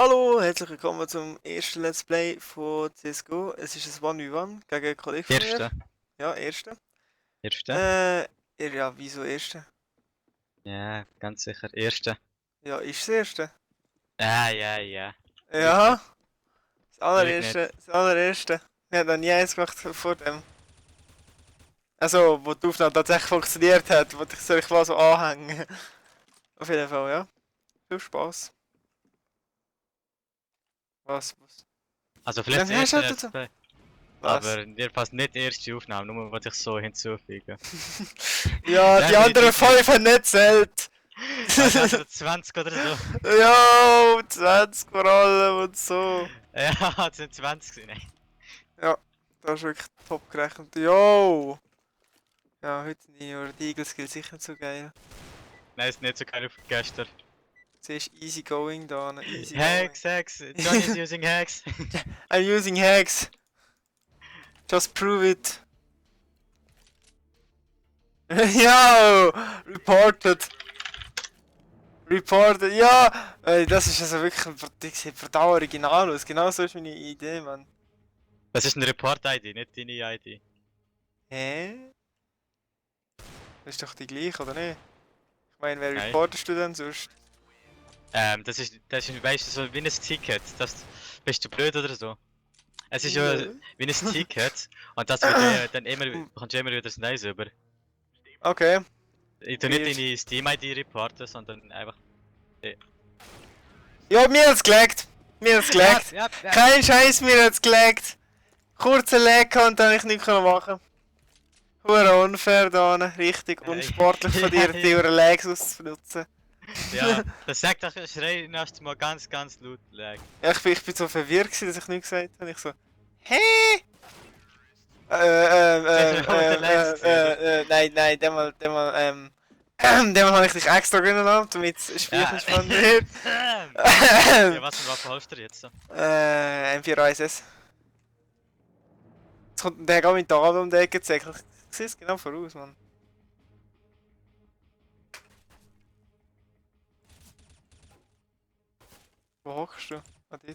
Hallo, herzlich willkommen zum ersten Let's Play von CSGO. Es ist ein 1v1 gegen einen Kollegen von mir. Erste. Ja, erste. Erste? Ja, wieso erste? Ja, ganz sicher. Erste. Ja, ist das erste. Ja. Lüg Ja, nicht. das Lüg allererste, nicht. das allererste. Wir haben noch nie eins gemacht vor dem. Also, wo die Aufnahme tatsächlich funktioniert hat, wo ich mal so anhängen. Auf jeden Fall, ja. Viel Spaß. Was? Also Dann vielleicht das hast du erste halt Let's so. Play. Was? Aber dir passt nicht die erste Aufnahme, nur was ich so hinzufügen. Ja, die anderen Definitiv nicht. 5 haben nicht zählt. Ja, die anderen 20 oder so. Jo, 20 vor allem und so. Ja, es sind 20 gewesen. Nein. Ja, das ist wirklich top gerechnet. Jo! Ja, heute sind die Eagle Skills sicher nicht so geil. Nein, ist nicht so geil auf gestern. Siehst easy going da, easy going. Hacks. Johnny is using hacks. I'm using hacks. Just prove it. Yo! Reported. Reported. Ja! Ey, das ist also wirklich das sieht brutal original aus. Genau so ist meine Idee, Mann. Das ist eine Report-ID, nicht deine ID. Hä? Das ist doch die gleiche, oder nicht? Ich meine, wer Nein. reportest du denn sonst? Das ist, weißt du, so wie ein Ticket. Das, bist du blöd oder so? Es ist ja Nö. wie ein Ticket und das wird ja dann immer, bekommst du immer wieder das Neues über. Okay. Ich tu nicht Weird. deine Steam-ID reporten, sondern einfach... Ja, mir hat's gelegt. Mir hat's gelegt. Ja. Kein Scheiß, mir hat's gelegt. Kurzer Leg und dann ich nichts machen. Hure unfair da, richtig unsportlich von dir, die eure Legs auszunutzen. Ja, das sagt doch, schrei erst mal ganz laut lag. Ja, ich bin so verwirrt gewesen, dass ich nichts gesagt habe. Ich so, hä? Nein, dem habe ich dich extra gönnen lassen, damit das Spiel nicht spannend wird. Ja, was für Waffe holst du jetzt so? M4A1S. Jetzt kommt der gar mit der um die Ecke gezeigt. Ich sehe es genau voraus, Mann. Wo hockst du? Ah, dort.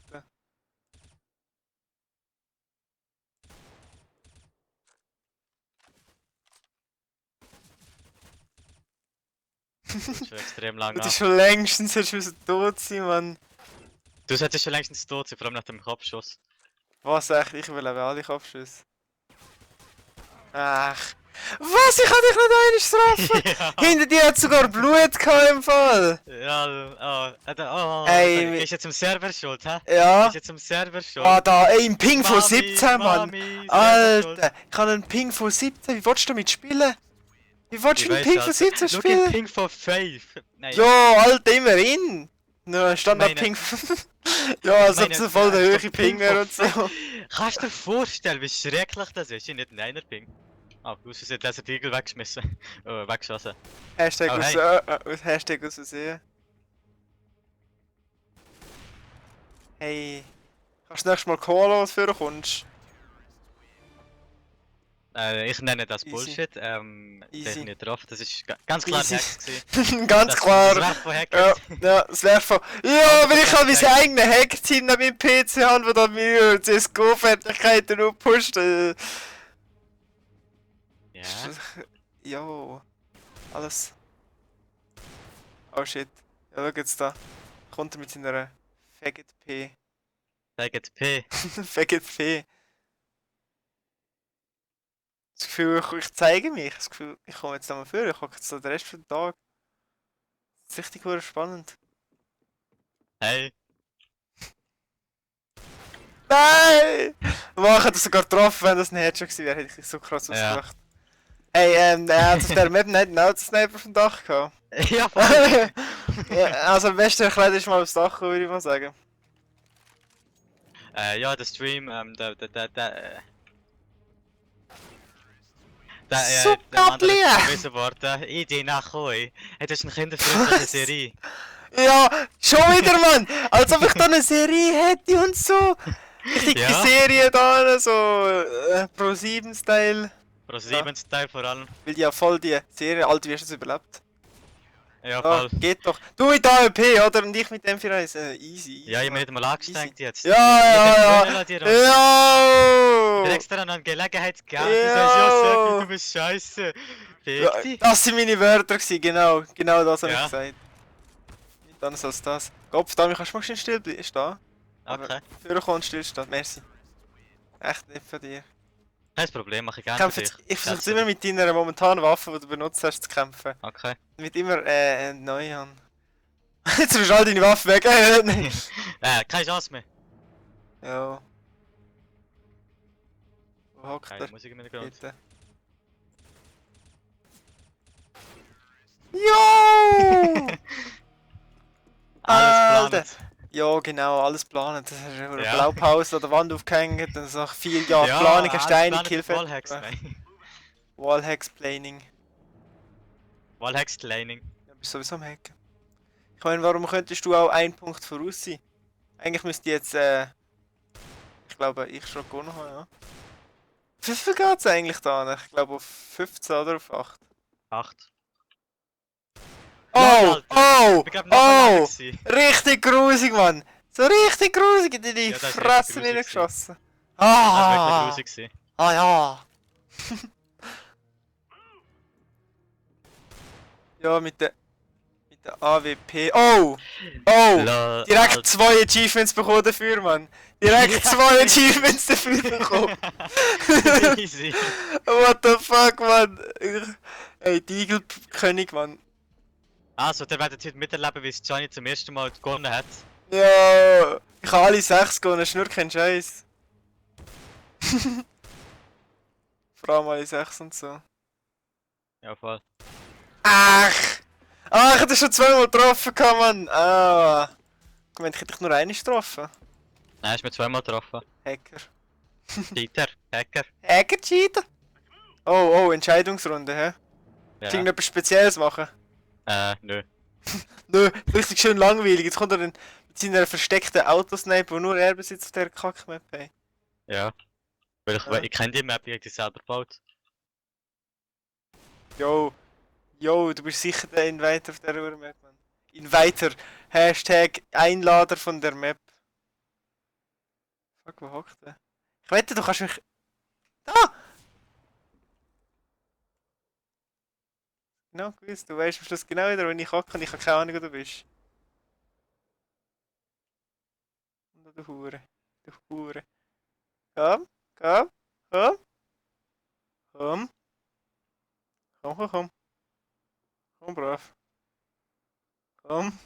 Das ist schon extrem lang Du an. bist schon längstens hättest du müssen tot sein, Mann. Du solltest schon längstens tot sein, vor allem nach dem Kopfschuss. Was echt? Ich überlebe alle Kopfschüsse. Ach. Was? Ich hab dich nicht einmal getroffen! Ja. Hinter dir hat sogar Blut gehabt im Fall! Ey, ist jetzt im Server schuld, hä? Ja. Ist jetzt im Server schuld. Ah, da, ey, ein Ping von Mami, 17, Mann! Mami, Alter, ich habe einen Ping von 17, wie willst du damit spielen? Wie willst Ich du einen weiß, Ping von Alter. 17 Schau spielen? den Ping von 5. Nein. Ja, Alter, immerhin! Nur ein Standard-Ping von... Ja, als ob es ein voll der hohe Ping wäre und so. Kannst du dir vorstellen, wie schrecklich das ist? Ich nicht ein einer Ping. Ah, du hast jetzt den Igel weggeschmissen. Weggeschossen. Hashtag Oh, aus, hey. Hashtag aus Versehen. Hey, kannst du nächstes Mal Cola, was für kommst? Ich nenne das Easy. Bullshit. Easy. Ich nicht drauf. Das ist ganz klar Easy. Hacks gewesen. Ganz klar. Das Werk von Ja, Hackers. ja, das wäre von. Ja, weil ich halt mein eigenes Hack-Team neben meinem PC habe, wo dann meine CSGO-Fertigkeiten nur pusht. Ja. Jo. Alles. Oh shit. Ja, schau jetzt da. Kommt er mit seiner Faggot P. Faggot P. Faggot P. Das Gefühl, ich zeige mich. Das Gefühl, ich komme jetzt nochmal vor. Ich hocke jetzt da den Rest des Tages. Das ist richtig gut spannend. Hey. Nein! Man hätte sogar getroffen, wenn das ein Headshot gewesen wäre, hätte ich so krass Ja. ausgelacht. Hey, er hat auf der Map nicht einen Autosniper vom Dach gehabt. Ja, voll. Ja, also am besten erklärt ist mal aufs Dach, würde ich mal sagen. Ja, der Stream, der Mann Leer! ist verwiesen worden. Idee nach euch. Hey, das ist eine kinderfreundliche Was? Serie. Ja, schon wieder, Mann! Als ob ich da eine Serie hätte und so! Richtige Ja. Serie da, so Pro 7-Style. Pro 7 Teil vor allem. Weil die ja voll die Serie, alt wie hast du es überlebt? Ja, Ah, voll. geht doch. Du mit AWP, oder? Und ich mit M41. Easy. Ja, ich habe Mann. mir nicht mal angestrengt jetzt. Ja, ja, ja. Die Runde. Ich hab Ja! extra noch eine Gelegenheit gegeben. Du sagst, ja, Seppi, du bist scheiße. Fick dich. Das sind meine Wörter gewesen, genau. Genau das habe ich Ja. gesagt. Nicht anders als das. Kopf, da kannst du mal schnell still bleiben. Stehen. Okay. Führer kommt stillstehen. Merci. Echt nicht von dir. Kein Problem, mache ich Ich, gerne für dich. ich versuche es immer mit deiner momentanen Waffe, die du benutzt hast, zu kämpfen. Okay. Mit immer, neu an. Jetzt bist du all deine Waffe weg. Nein. Keine Chance mehr. Ja. Wo hockt Keine er? Musik im Hintergrund. Bitte. Jo! Alles Alter. geplant. Ja, genau, alles planen. Das ist eine Ja. Blaupause an der Wand aufgehängt. Dann nach 4 Jahren Ja, Planung hast du alles eine geplant für Killfeld. Wallhacks, nein. Wallhacks Planning. Wallhacks Laning. Ja, bist sowieso am Hacken. Ich meine, warum könntest du auch 1 Punkt voraus sein? Eigentlich müsste jetzt, ich glaube, ich schon gewonnen haben, ja. Wie viel geht's eigentlich da? Ich glaube auf 15 oder auf 8. 8. Oh! Alter. Oh! Ich glaube, noch Oh! Richtig grusig, Mann! So richtig grusig in die Ja, das ist Fresse richtig grusig reingeschossen. Das war Ah! wirklich grusig. Ah ja! Ja, mit der AWP. Oh! Oh! Lol, Direkt Alter. 2 Achievements bekommen dafür, Mann! Direkt 2 Achievements dafür bekommen! Easy. What the fuck, Mann! Ey, die Eagle-König, Mann! Also, der werdet heute miterleben, wie es Johnny zum ersten Mal gewonnen hat. Ja! Ich habe alle 6 gewonnen, ist nur kein Scheiß. Vor allem alle 6 und so. Ja, voll. Ach! Ah, ich hätte schon 2-mal getroffen, Mann! Ah! Moment, ich hätte dich nur einmal getroffen. Nein, ist mir zweimal getroffen. Hacker. Cheater, Hacker. Hacker Cheater? Oh, oh, Entscheidungsrunde, hä? Ja. Irgendetwas Spezielles machen? Nö. Nö, richtig schön langweilig. Jetzt kommt er dann mit seiner versteckten Autosniper, wo nur er besitzt auf der Kackmap. Ey. Ja. Weil ich kenne die Map, ich hab die selber gebaut. Yo, yo, du bist sicher der Inviter auf der Uhr-Map, Mann. Inviter, Hashtag Einlader von der Map. Fuck, wo hockt der? Ich wette, du kannst mich... Da! Genau gewusst, du weißt am Schluss genau wieder, wenn ich hocke und ich habe keine Ahnung, wo du bist. Und du Hure. Du Hure. Komm, komm, komm. Komm. Komm. Komm, brav. Komm.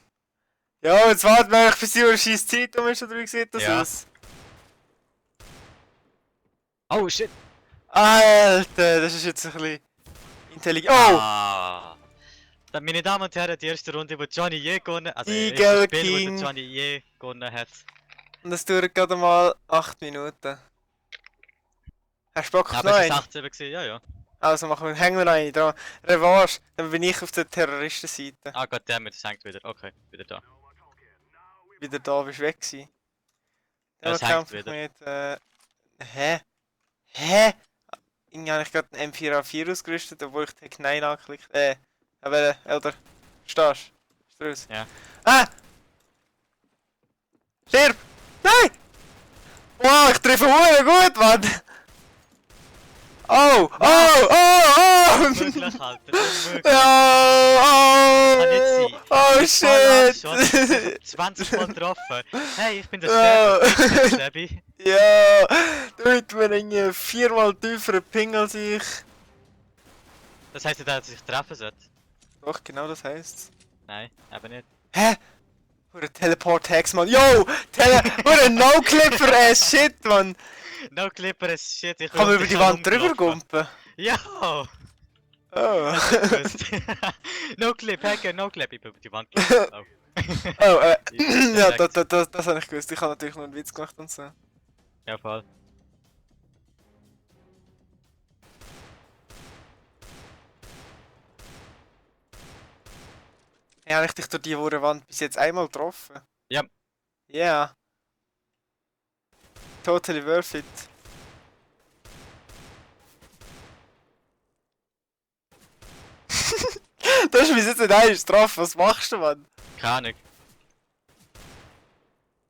Ja, jetzt warten wir eigentlich bis die scheiß Zeit um ist, oder wie sieht das Ja. aus? Oh shit! Alter, das ist jetzt ein bisschen intelligent. Oh! Ah. Dann, meine Damen und Herren, die erste Runde, wo Johnny je gewonnen hat. Also, Eagle das Spiel, wo King. der Johnny je gewonnen hat. Und das dauert gerade mal 8 Minuten. Hast du Bock auf Aber noch es war eine? 16 gewesen, ja, ja. Also hängen wir noch eine dran. Revanche, dann bin ich auf der Terroristenseite. Ah, goddammit, es hängt wieder. Okay, wieder da. Wieder da, bist du weg gewesen. Ja, Dann es hängt kämpfe ich wieder. mit, Hä? Irgendwie habe ich gerade einen M4A4 ausgerüstet, obwohl ich den Nein angeklickt. Aber, oder? Stehst du? Ist raus? Ja. Ah! Stirb! Nein! Wow, ich treffe Huren gut, Mann! Oh! Oh! Oh! Unmöglich, Alter, unmöglich. Ja! Kann nicht sein. Oh! Oh Schon shit! 20 Mal getroffen. Hey, ich bin der Ja. Sebi. Ja! Du mit mir irgendwie 4-mal tieferen Ping als ich. Das heisst, dass ich treffen sollte? Doch, genau das heisst's. Nein, eben nicht. Hä? Hure Teleport-Hacks, Mann. Yo! Hure No-Clipper, shit, Mann! No Clipper ist shit, ich Kann man über bin die schon Wand drüber rumgelaufen. gumpen? Ja! Oh. No Clip, Hacker, no Clip, ich bin über die Wand gelaufen. Oh, ja, Perfekt. das habe ich gewusst. Ich habe natürlich noch einen Witz gemacht und so. Ja, voll. Ja, habe ich dich durch die Wand bis jetzt einmal getroffen? Ja. Ja. Totally worth it. Du hast mich jetzt nicht einmal getroffen, was machst du, Mann? Keine Ahnung. Ey,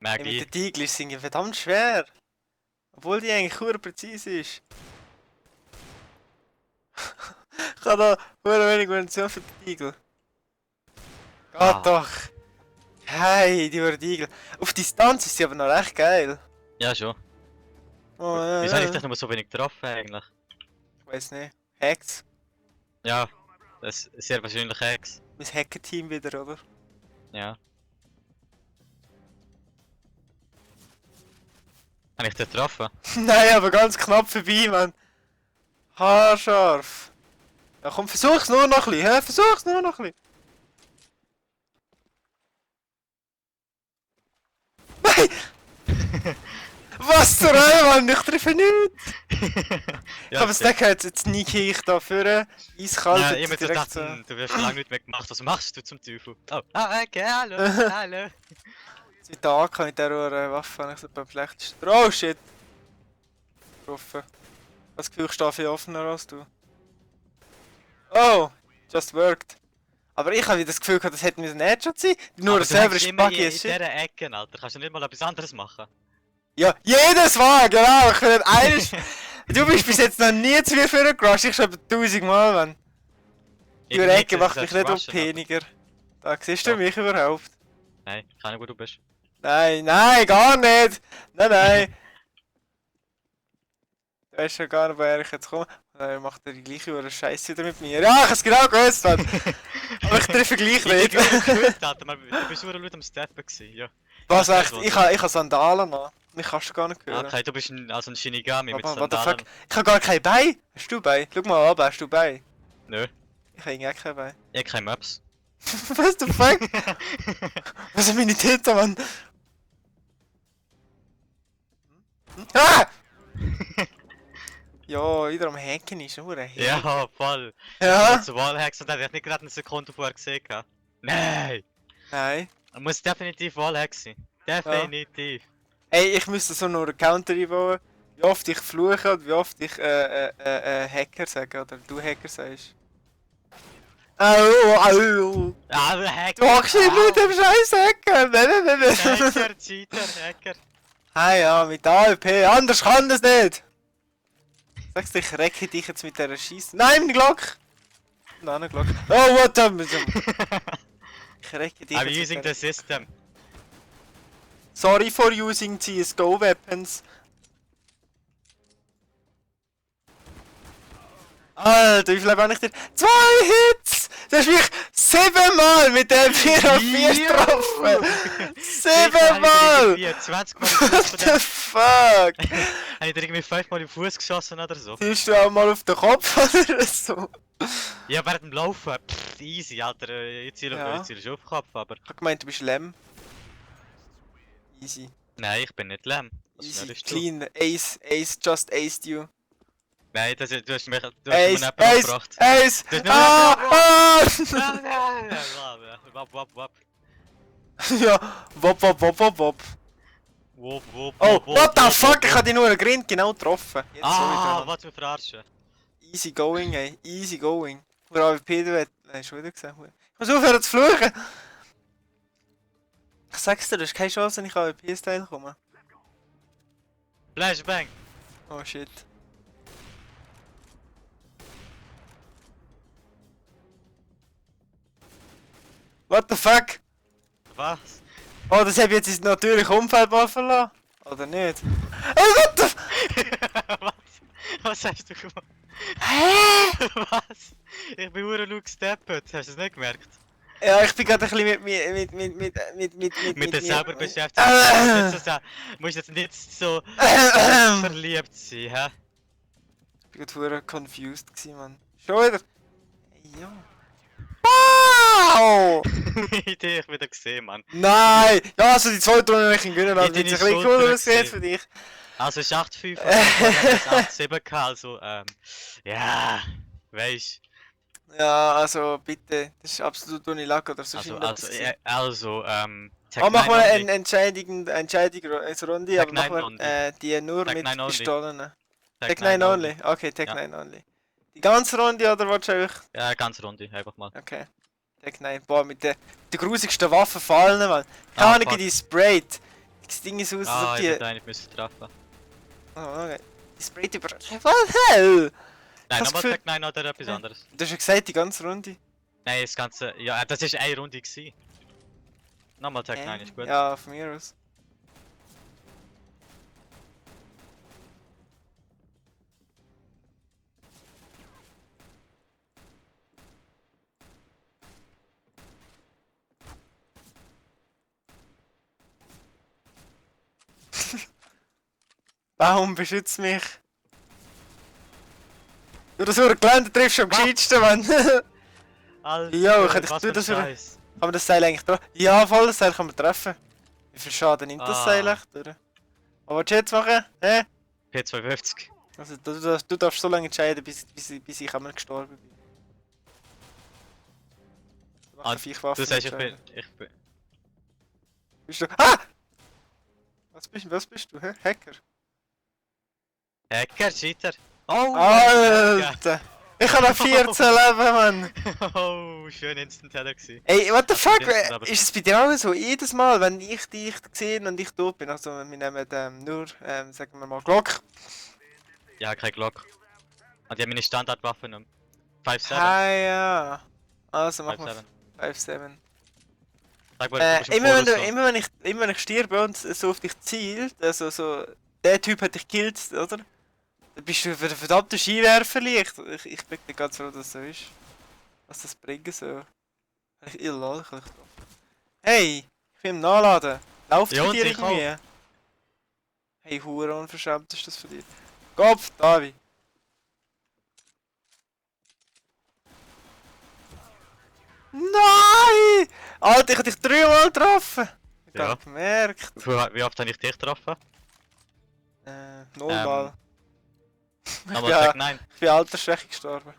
mit Magie. den Tiegel ist es verdammt schwer. Obwohl die eigentlich sehr präzise ist. Ich habe da sehr wenig Munition für die Tiegel. Geht Ah. doch! Hey, die Igel. Auf Distanz ist sie aber noch recht geil. Ja, schon. Oh, Wieso habe ich dich noch so wenig getroffen eigentlich? Ich weiß nicht. Hacks. Ja, das ist sehr wahrscheinlich Hex. Mein Hacker-Team wieder, oder? Ja. Habe ich dich getroffen? Nein, aber ganz knapp vorbei, Mann. Haarscharf. Ja komm, versuch's nur noch ein bisschen, hä? Versuch's nur noch ein bisschen. Nein! Was zur Hölle, Mann? Ich treffe nichts! Ich habe es gedacht, jetzt sneak ich da vorne. Eiskalt, Ja, jetzt ich mir direkt gedacht, du wirst schon lange nicht mehr gemacht. Was machst du zum Teufel? Oh, okay, hallo, hallo. Seit der AK mit dieser Waffe habe ich so beim schlechtesten. Oh shit! Getroffen. Das Gefühl, ich stehe viel offener als du. Oh! Just worked. Aber ich habe wieder das Gefühl gehabt, das hätte ein Headshot sein. Nur Aber selber du hängst ist immer buggy in as shit. dieser Ecke, Alter. Kannst du nicht mal etwas anderes machen? Ja, jedes Mal, genau! Ich will nicht eines. Du bist bis jetzt noch nie zu mir vorgerusht, ich schon 1000 Mal, Mann. Die Ecke macht mich nicht unpeniger. Da siehst du Doch. mich überhaupt? Nein, keine Ahnung, wo du bist. Nein, nein, gar nicht! Nein, nein! Du weißt schon gar nicht, woher ich jetzt komme. Dann macht er die gleiche Scheiße wieder mit mir. Ja, ich hab's genau gewusst, Mann! Aber ich treffe gleich nicht. Du bist nur laut am Steppen gewesen, ja. Was echt? Ich ha Sandalen noch. Mich kannst du gar nicht hören. Okay, du bist ein Shinigami mit Aber what the Sandalen. fuck? Ich hab gar kein Bein! Hast du Bein? Schau mal ab, hast du Bein? Nö, Ich hab irgendwie kein Bein. ich keine Maps. Was the fuck? Was sind meine Titten, Mann? Ah! Ja, wieder am Hacken ist, nur ein Hack. Ja, voll. Ja? Zu Wallhacks und hätte ich nicht gerade eine Sekunde vorher gesehen. Nein! Nein. Er muss definitiv Wallhack sein. Definitiv. Ey, ich müsste so nur einen Counter einbauen. Wie oft ich fluche und wie oft ich Hacker sage, oder du Hacker sagst. Au, au. Ah, der Hacker! Du hockst hier mit dem scheiß Hacker! Nein. Hacker, Cheater, Hacker. Hey, ja, mit AWP, anders kann das nicht! Sagst du, ich recke dich jetzt mit dieser Scheiße. Nein, meine Glock! Nein, eine Glock. Oh, what the... Ich recke dich I'm jetzt using mit the der... system. Sorry for using CSGO weapons. Alter, wie viel habe ich dir? 2 Hits! Du hast mich 7-mal mit dem 4 auf 4 getroffen! 7-mal! 20 Mal What the fuck? Habe ich dir irgendwie 5 Mal im Fuß geschossen oder so? Ziehst du auch mal auf den Kopf oder so? Ja, während dem Laufen. Pff, easy, Alter. Ich ziele Ja. schon auf den Kopf, aber... Ich hab gemeint, du bist Lem. Easy. Nein, ich bin nicht Lem. Was Easy. bist du? Clean. Ace just aced you. Nein, du hast mich Ace, jemanden Ace, gebracht. Ace! Das ist nur Ah! Wop, wop, wop. Ja, wop, wop, wop, wop, wop. Wop, wop, Oh, wop, what the wop, fuck? wop, Ich hab dich nur einen Grind genau getroffen. Jetzt Ah, sorry, was für verarschen. easy going, ey. Easy going. Oder AWP, du hast schon wieder gesehen. Ich muss aufhören zu fluchen. Ich sag's dir, du hast keine Chance, wenn ich AWP-Style komme. Flashbang. Oh shit. What the fuck? Was? Oh, das habe ich jetzt ins natürliche Umfeld mal verlassen. Oder nicht? Oh, what the f... Was? Was hast du gemacht? Hä? Was? Ich bin nur laut gesteppt. Hast du es nicht gemerkt? Ja, ich bin gerade ein bisschen Mit dir selber beschäftigt. Musst jetzt nicht so verliebt sein, hä? Ich bin gerade confused gewesen, Mann. Schon wieder? Hey, ja. Wow! Idee, ich wieder gesehen, Mann. Nein! Ja, also die zweite Runde nicht gewinnen, Ja, dann die wird es ist ein bisschen Schuld cooler aussehen gewesen. für dich. Also es ist 8,5 und ich habe 8,7 gehabt, also ja, weisst. Ja, also bitte, das ist absolut ohne Lack oder so. Tag Oh, mach 9 mal only. eine Entscheidungsrunde, Tag aber mach 9 mal only. die nur Tag mit 9 only. Pistolen. Tag Tag 9 only. Okay, Tag Ja. 9 only. Die ganze Runde oder willst du einfach? Ja, ganz Runde, einfach mal. Okay. Tag 9. Boah, mit der grusigsten Waffe fallen, man. Keine Ah, Ahnung, wie fuck. die sprayt. Das Ding ist aus, als Ah, ob ich die... hätte eigentlich müssen treffen. Oh, okay. Die sprayt über... What the hell? Ich Nein, hab das nochmal Gefühl... Tag 9 oder etwas anderes. Du hast ja gesagt, die ganze Runde. Nein, das ganze. Ja, das ist eine Runde gewesen. Nochmal Tag 9 ist gut. Ja, von mir aus. Baum, beschütz mich. Du, das Gelände triffst du am Was? gescheitsten, Mann. Alter, Ja, kann ich was du für das ein wieder- Scheiß. Kann man das Seil eigentlich treffen? Ja, voll, das Seil kann man treffen. Wie viel Schaden nimmt das Seil Ah. echt, oder? Aber was willst du jetzt machen? Hä? P250. Also, du darfst so lange entscheiden, bis ich einmal gestorben bin. Du Ah, machst Viechwaffen Du sagst, ich entscheiden. bin. Bist du... Ah! Was bist du, hä? Hacker? Hacker, Cheater. Oh! Alter! Ich habe noch 14 Leben, Mann! Oh, schön Instant Header gewesen. Ey, what the Also, fuck? mindestens aber- Ist es bei dir auch so? Jedes Mal, wenn ich dich sehe und ich tot bin, also wir nehmen nur, sagen wir mal, Glock. Ja, kein Glock. Und die haben meine Standardwaffe genommen. 5-7. Ah ja. Also machen wir 5-7. 5-7. Sag mal, du musst im Immer Voraus gehen. immer wenn ich sterbe und so auf dich zielt, also so, der Typ hat dich gekillt, oder? Dann bist du für den verdammten Skiwerferli. Ich bin nicht ganz froh, dass es so ist. Was das bringen soll. Ich lol, ich drauf. Hey, ich bin im Nachladen. Lauft Ja, bei und dir ich irgendwie? Hey, hure unverschämt ist das für dich. Kopf, Davi. Nein! Alter, ich hab dich 3-mal getroffen. Ich Ja. hab gemerkt. Wie oft habe ich dich getroffen? 0-mal. Aber Ja. Tag 9. Ich bin Altersschwäche gestorben.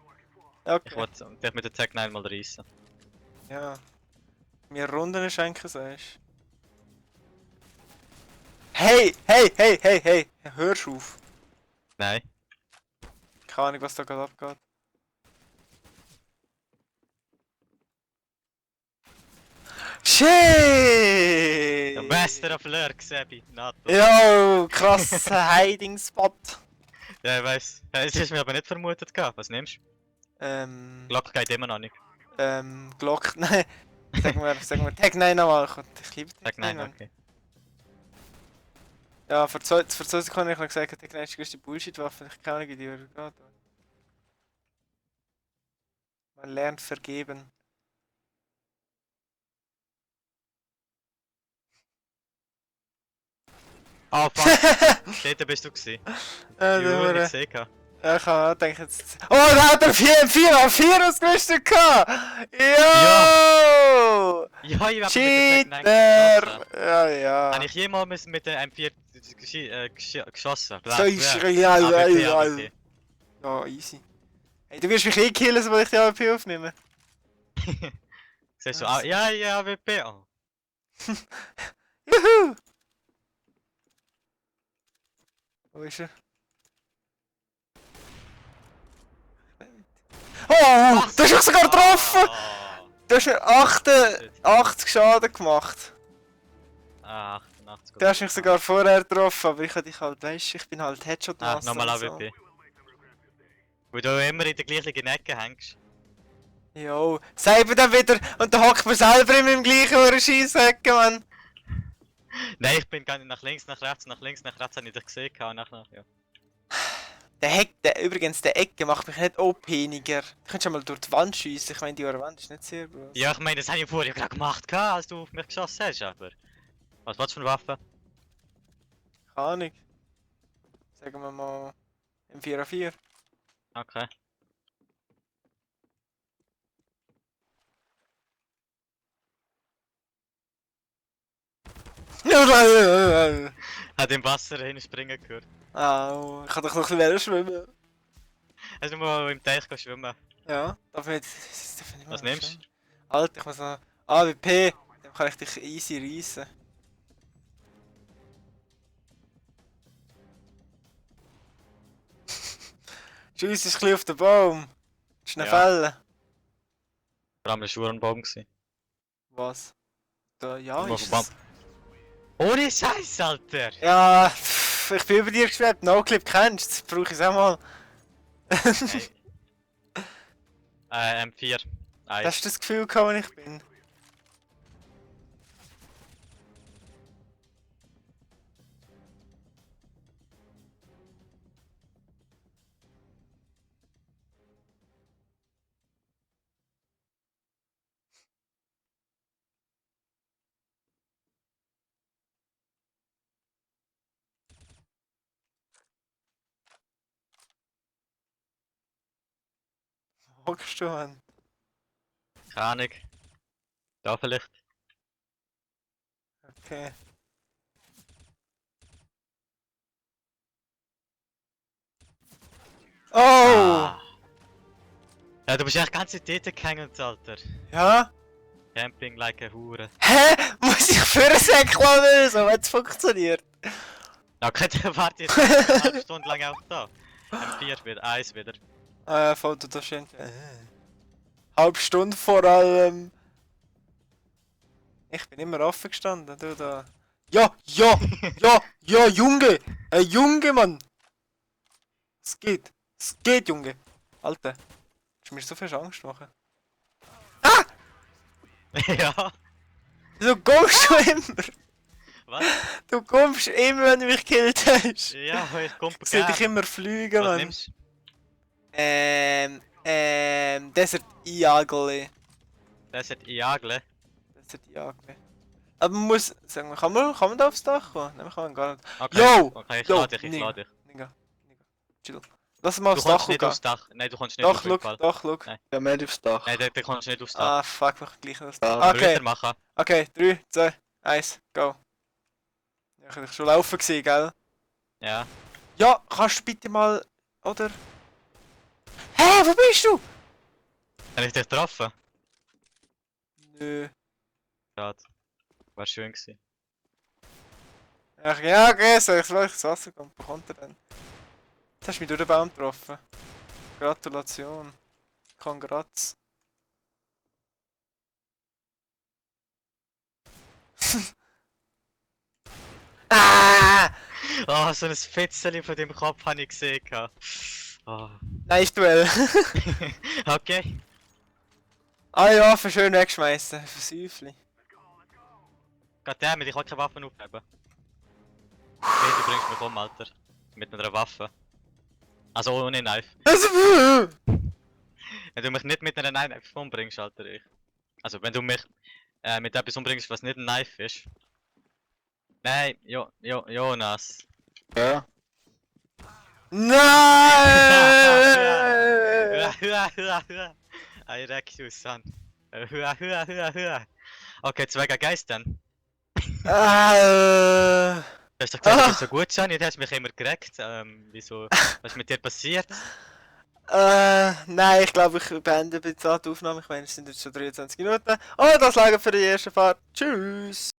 Ja, Ich okay. wollte dich mit der Tag 9 mal reissen. Ja. Mir Runden schenken, sagst Hey, hey, hey, hey, hey! Hörst auf. Nein. Keine Ahnung, was da gerade abgeht. Shit! Der Master of Lurk, Sebi. Nato. Yo, krasser Hiding Spot. Ja, ich weiss. Es ist mir aber nicht vermutet gehabt. Was nimmst du? Glock geht immer noch nicht. Glock, nein. Sagen wir Tag 9 nochmal. Ich liebe Tag 9, Mann. okay. Ja, vor 2 Sekunden habe ich noch gesagt, Tag 9 ist die größte Bullshit-Waffe. Ich kann nicht, wie die geht. Man lernt vergeben. Ah, fuck. Dort bist du gewesen. Ja, Ich habe der nicht gesehen. gehabt. Ja, ich habe auch gedacht jetzt. Oh, da hat er 4 ausgerüstet gehabt! Jo! Ja, ich habe mit der Tag 9 Cheater! geschossen. Ja, ja. Habe ich jemals mit der M4 geschossen? So ist ja, AWP, ja. AWP. Ja, easy. Hey, du wirst mich eh killen, sobald ich die AWP aufnehme. Siehst du, ja, ja, AWP. Oh. Juhu! Wo ist er? Oh! Du hast mich sogar getroffen! Ah. Du hast mir 88 Schaden gemacht. Ah, 88. Du hast mich sogar vorher getroffen, aber ich hab dich halt, weißt du, ich bin halt Headshot Ah, Master nochmal und so. AWP. Weil du immer in der gleichen Ecke hängst. Jo, sag mir dann wieder und dann hockt man selber in meinem gleichen Scheissecke, Mann. Nein, ich bin gar nicht nach links, nach rechts, nach links, nach rechts habe ich dich gesehen und nachher, ja. Der Heck, übrigens, der Ecke macht mich nicht OP-niger. Du könntest ja mal durch die Wand schiessen, ich meine, die Wand ist nicht sehr groß. Ja, ich meine, das habe ich vorher gerade gemacht, als du auf mich geschossen hast, aber... Was willst du für eine Waffe? Keine Ahnung. Sagen wir mal M4A4. Okay. Hat im Wasser hinspringen gehört. Au, ich kann doch noch ein bisschen schwimmen. Hast du mal im Teich schwimmen? Ja, darf ich nicht Was nimmst du? Alter, ich muss noch... AWP, dann kann ich dich easy reissen. Schiess ist ein bisschen auf den Baum. Schnell Ja. fällen. Vor allem das war ein Baum gewesen. Was? Da, ja, Nur ist vom es. Ohne Scheiß, Alter! Ja, ich bin über dir geschwebt. Noclip kennst du, das brauche ich es auch mal. M4. Hast Eins. du das Gefühl gehabt, wo ich bin? Wo hockst du an? Keine Ahnung. Da vielleicht. Okay. Oh! Ah. Ja, du bist echt ganz in dort gehängt, Alter. Ja? Camping like a Hure. Hä? Muss ich für ein Säckchen lösen, wenn es funktioniert? Okay, dann warte jetzt eine halbe Stunde lang auch da. M4 wieder, 1 wieder. Foto da schön. Halb Stunde vor allem. Ich bin immer offen gestanden, du da. Ja, ja, ja, ja, Junge! Junge, Mann! Es geht. Es geht, Junge! Alter. Du mir so viel Angst machen. Ja. Du kommst schon immer! Was? Du kommst immer, wenn du mich gekillt hast! Ja, ich komm Ich sehe dich gern. immer fliegen, Was Mann. nimmst du? Desert Eagle. Das hat Jagle. Desert Eagle. Aber man muss, sagen wir, kann man da aufs Dach kommen? Nein, kann man gar nicht. Okay, Yo! okay, ich Yo, lade dich, ich Nigga. lade dich. Nigga, chill. Lass mal Du aufs Dach kommst nicht gehen. aufs Dach. Nein, du kommst nicht Doch, auf jeden look, Fall. doch, look. Nein. Ja, mehr aufs Dach. Nein, du kommst nicht aufs Dach. Ah, fuck, mach gleich das. Ja, Okay, Machen. okay, 3, 2, 1, go. Ja, ich hab schon laufen gesehen, gell? Ja. Ja, kannst du bitte mal, oder? Hä, wo bist du? Habe ich dich getroffen? Nö. Schade. War schön gewesen. Ach, ja, okay, soll ich ins Wasser gehen? Wo kommt er denn? Jetzt hast du mich durch den Baum getroffen. Gratulation. Congrats. Ah! Oh, so ein Fetzeli von dem Kopf habe ich gesehen. Oh. Knife-Duell. Okay. Ah ja, für schön wegschmeißen. Für Säufli. Goddammit, ich kann keine Waffen aufheben. Okay, du bringst mich um, Alter. Mit einer Waffe. Also ohne Knife. Wenn du mich nicht mit einer Knife umbringst, Alter, ich. Also wenn du mich mit etwas umbringst, was nicht ein Knife ist. Nein, Jonas. Ja. Nein! I wreck you, son. Okay, 2 gegen 1 dann. Ah, Du hast doch gesagt, du bist so gut, Johnny, du hast mich immer gereckt. Wieso? Was ist mit dir passiert? nein, ich glaube, ich beende jetzt die Aufnahme. Ich meine, es sind jetzt schon 23 Minuten. Oh, das lange für die erste Fahrt. Tschüss!